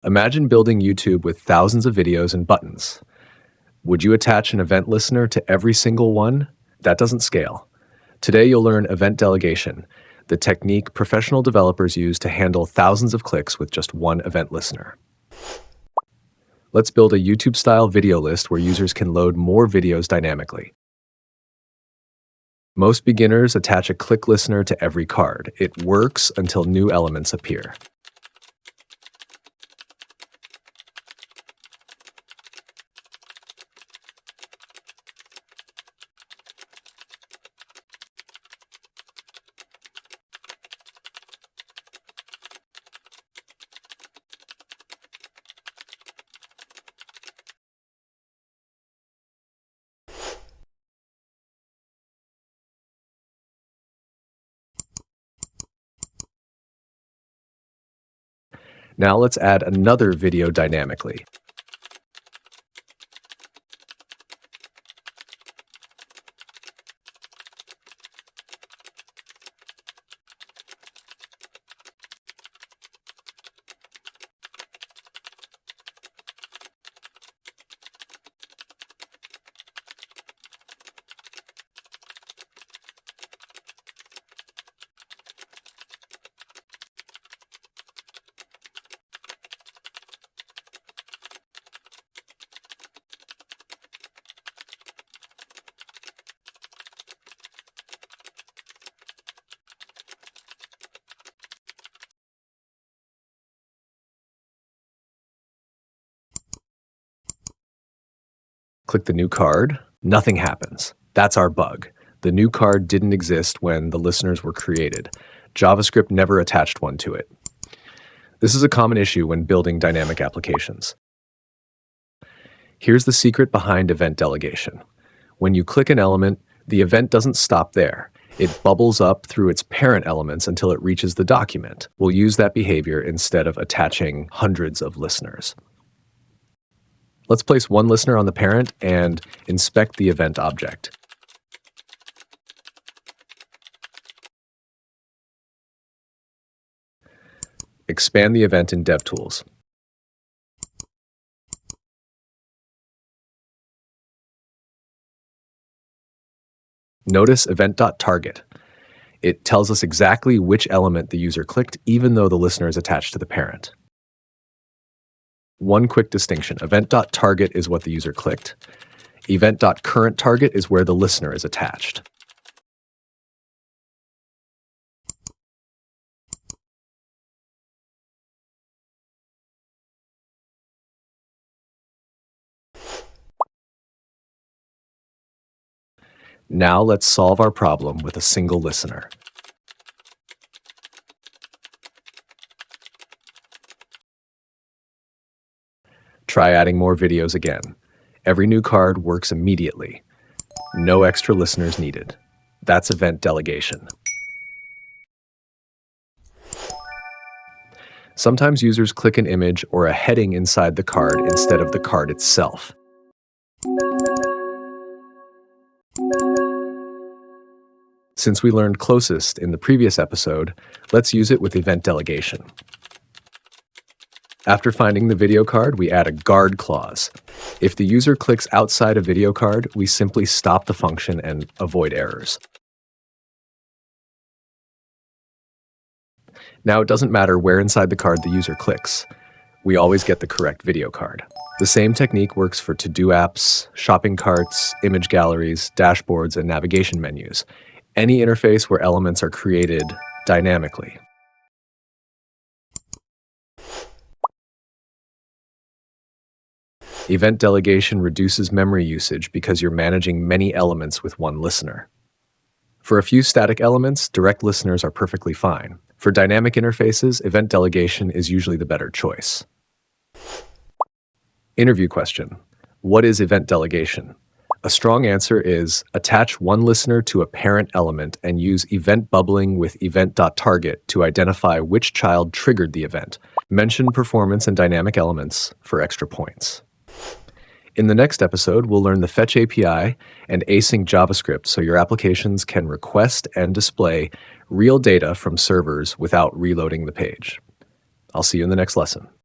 Imagine building YouTube with thousands of videos and buttons. Would you attach an event listener to every single one? That doesn't scale. Today you'll learn event delegation, the technique professional developers use to handle thousands of clicks with just one event listener. Let's build a YouTube-style video list where users can load more videos dynamically. Most beginners attach a click listener to every card. It works until new elements appear. Now let's add another video dynamically. Click the new card, nothing happens. That's our bug. The new card didn't exist when the listeners were created. JavaScript never attached one to it. This is a common issue when building dynamic applications. Here's the secret behind event delegation. When you click an element, the event doesn't stop there. It bubbles up through its parent elements until it reaches the document. We'll use that behavior instead of attaching hundreds of listeners. Let's place one listener on the parent and inspect the event object. Expand the event in DevTools. Notice event.target. It tells us exactly which element the user clicked, even though the listener is attached to the parent. One quick distinction: event.target is what the user clicked. Event.currentTarget is where the listener is attached. Now let's solve our problem with a single listener. Try adding more videos again. Every new card works immediately. No extra listeners needed. That's event delegation. Sometimes users click an image or a heading inside the card instead of the card itself. Since we learned closest in the previous episode, let's use it with event delegation. After finding the video card, we add a guard clause. If the user clicks outside a video card, we simply stop the function and avoid errors. Now it doesn't matter where inside the card the user clicks. We always get the correct video card. The same technique works for to-do apps, shopping carts, image galleries, dashboards, and navigation menus. Any interface where elements are created dynamically. Event delegation reduces memory usage because you're managing many elements with one listener. For a few static elements, direct listeners are perfectly fine. For dynamic interfaces, event delegation is usually the better choice. Interview question: what is event delegation? A strong answer is attach one listener to a parent element and use event bubbling with event.target to identify which child triggered the event. Mention performance and dynamic elements for extra points. In the next episode, we'll learn the Fetch API and Async JavaScript so your applications can request and display real data from servers without reloading the page. I'll see you in the next lesson.